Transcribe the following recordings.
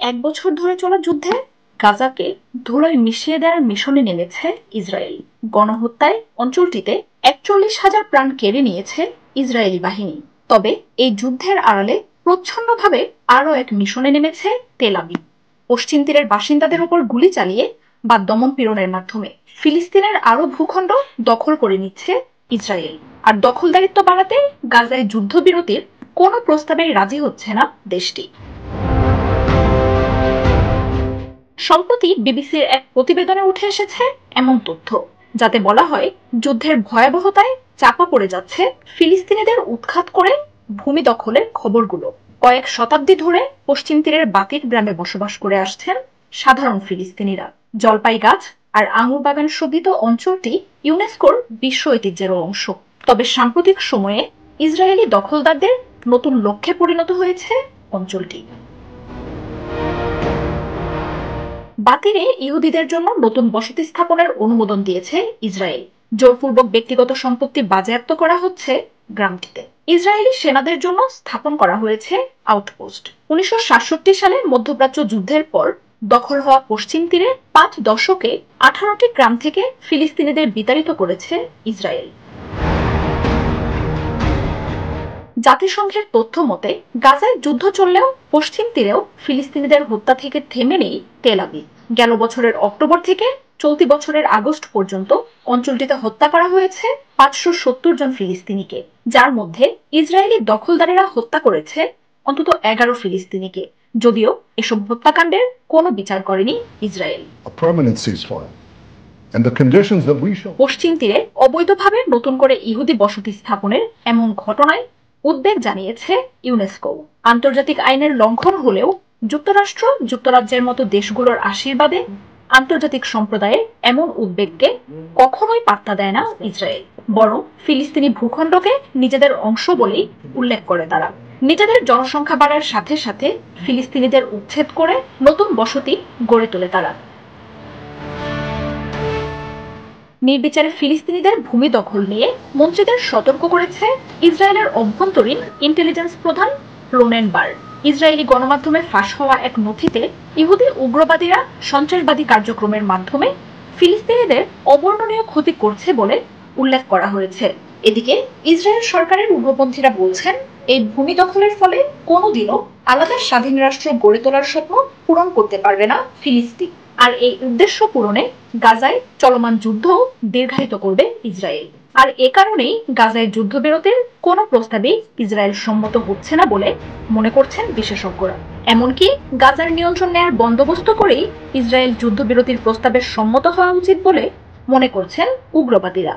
এক বছর ধরে চলা যুদ্ধে গাজাকে ধুলোয় মিশিয়ে দেওয়ার মিশনে নেমেছে ইসরায়েল। গণহত্যায় অঞ্চলটিতে ৪১,০০০ প্রাণ কেড়ে নিয়েছে ইসরায়েলি বাহিনী। তবে এই যুদ্ধের আড়ালে প্রচ্ছন্নভাবে আরও এক মিশনে নেমেছে তেল আবিব। পশ্চিম তীরের বাসিন্দাদের উপর গুলি চালিয়ে বা দমন পীড়নের মাধ্যমে ফিলিস্তিনের আরও ভূখণ্ড দখল করে নিচ্ছে ইসরায়েল। আর দখলদারিত্ব বাড়াতে গাজায় যুদ্ধবিরতির কোনো প্রস্তাবে রাজি হচ্ছে না দেশটি। সম্প্রতি বিবিসির এক প্রতিবেদনে উঠে এসেছে এমন তথ্য, যাতে বলা হয় যুদ্ধের ভয়াবহতায় চাপা পড়ে যাচ্ছে ফিলিস্তিনিদের উৎখাত করে ভূমি দখলের খবরগুলো। কয়েক শতাব্দী ধরে পশ্চিম তীরের বাতির গ্রামে বসবাস করে আসছেন সাধারণ ফিলিস্তিনিরা। জলপাই গাছ আর আঙুর বাগান শোভিত অঞ্চলটি ইউনেস্কোর বিশ্ব ঐতিহ্যের অংশ। তবে সাম্প্রতিক সময়ে ইসরায়েলি দখলদারদের নতুন লক্ষ্যে পরিণত হয়েছে অঞ্চলটি। বাতিরে ইহুদিদের জন্য নতুন বসতি স্থাপনের অনুমোদন দিয়েছে ইসরায়েল। জোরপূর্বক ব্যক্তিগত সম্পত্তি বাজেয়াপ্ত করা হচ্ছে গ্রামটিতে। ইসরায়েলি সেনাদের জন্য স্থাপন করা হয়েছে আউটপোস্ট। ১৯৬৭ সালে মধ্যপ্রাচ্য যুদ্ধের পর দখল হওয়া পশ্চিম তীরে ৫ দশকে ১৮টি গ্রাম থেকে ফিলিস্তিনিদের বিতাড়িত করেছে ইসরায়েল। জাতিসংঘের তথ্য মতে গাজায় যুদ্ধ চললেও পশ্চিম তীরেও ফিলিস্তিনিদের হত্যা থেকে থেমে নেই তেল আবিব। গেল বছরের অক্টোবর থেকে চলতি বছরের আগস্ট পর্যন্ত অঞ্চলটিতে হত্যা করা হয়েছে ৫৭০ জন ফিলিস্তিনিকে, যার মধ্যে ইসরায়েলি দখলদারেরা হত্যা করেছে অন্তত ১১ ফিলিস্তিনিকে, যদিও এসব হত্যাকাণ্ডের কোনো বিচার করেনি ইসরায়েল। পশ্চিম তীরে অবৈধভাবে নতুন করে ইহুদি বসতি স্থাপনের এমন ঘটনায় উদ্বেগ জানিয়েছে ইউনেস্কো। আন্তর্জাতিক আইনের লঙ্ঘন হলেও যুক্তরাষ্ট্র, যুক্তরাজ্যের মতো দেশগুলোর আশীর্বাদে আন্তর্জাতিক সম্প্রদায়ের এমন উদ্বেগকে কখনোই পাত্তা দেয় না ইসরায়েল, বরং ফিলিস্তিনি ভূখণ্ডকে নিজেদের অংশ বলেই উল্লেখ করে তারা। নিজেদের জনসংখ্যা বাড়ার সাথে সাথে ফিলিস্তিনিদের উচ্ছেদ করে নতুন বসতি গড়ে তোলে তারা। নির্বিচারে ফিলিস্তিনিদের ভূমি দখল নিয়ে মন্ত্রীদের সতর্ক করেছে ইসরায়েলের অভ্যন্তরীণ ইন্টেলিজেন্স প্রধান রোনেন বার। ইসরায়েলি গণমাধ্যমে ফাঁস হওয়া এক নথিতে ইহুদি উগ্রবাদীরা সন্ত্রাসবাদী কার্যক্রমের মাধ্যমে ফিলিস্তিনিদের অবর্ণনীয় ক্ষতি করছে বলে উল্লেখ করা হয়েছে। এদিকে ইসরায়েল সরকারের উগ্রপন্থীরা বলছেন, এই ভূমি দখলের ফলে কোনোদিনও আলাদা স্বাধীন রাষ্ট্র গড়ে তোলার স্বপ্ন পূরণ করতে পারবে না ফিলিস্তিন। আর এই উদ্দেশ্য পূরণে গাজায় চলমান যুদ্ধ দীর্ঘায়িত করবে ইসরায়েল। আর এ কারণেই গাজায় যুদ্ধবিরতির কোনো প্রস্তাবেই ইসরায়েল সম্মত হচ্ছে না বলে মনে করছেন বিশেষজ্ঞরা। এমনকি গাজার নিয়ন্ত্রণ নেয়ার বন্দোবস্ত করেই ইসরায়েল যুদ্ধবিরতির প্রস্তাবে সম্মত হওয়া উচিত বলে মনে করছেন উগ্রবাদীরা।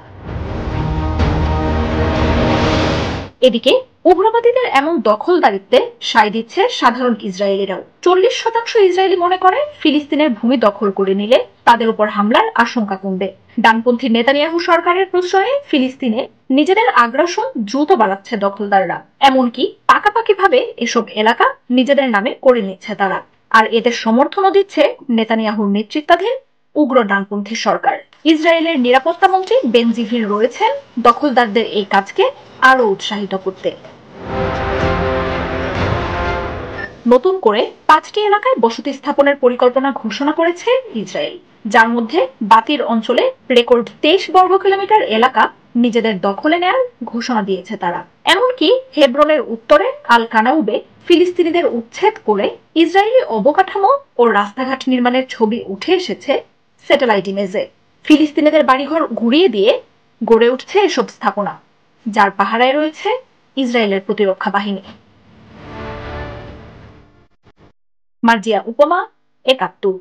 এদিকে উগ্রবাদীদের এমন দখলদারিত্বে সায় দিচ্ছে সাধারণ ইসরায়েলিরাও। ৪০% ইসরায়েলি মনে করে ফিলিস্তিনের ভূমি দখল করে নিলে তাদের উপর হামলার আশঙ্কা কমবে। ডানপন্থী নেতানিয়াহু সরকারের প্রশ্রয়ে ফিলিস্তিনে নিজেদের আগ্রাসন দ্রুত বাড়াচ্ছে দখলদাররা। এমনকি পাকাপাকিভাবে এসব এলাকা নিজেদের নামে করে নিচ্ছে তারা। আর এদের সমর্থনও দিচ্ছে নেতানিয়াহুর নেতৃত্বাধীন উগ্র ডানপন্থী সরকার। ইসরায়েলের নিরাপত্তা মন্ত্রী বেনজিভির রয়েছেন দখলদারদের এই কাজকে আরো উৎসাহিত করতে। নতুন করে ৫টি এলাকায় বসতি স্থাপনের পরিকল্পনা ঘোষণা করেছে ইসরায়েল, যার মধ্যে বাতির অঞ্চলে রেকর্ড ২৩ বর্গ কিলোমিটার এলাকা নিজেদের দখলে নেয়ার ঘোষণা দিয়েছে তারা। এমনকি হেব্রনের উত্তরে আল কানাউবে ফিলিস্তিনিদের উচ্ছেদ করে ইসরায়েলি অবকাঠামো ও রাস্তাঘাট নির্মাণের ছবি উঠে এসেছে স্যাটেলাইট ইমেজে। ফিলিস্তিনিদের বাড়িঘর ঘুরিয়ে দিয়ে গড়ে উঠছে এসব স্থাপনা, যার পাহারায় রয়েছে ইসরায়েলের প্রতিরক্ষা বাহিনী। মার্জিয়া উপমা, ৭১।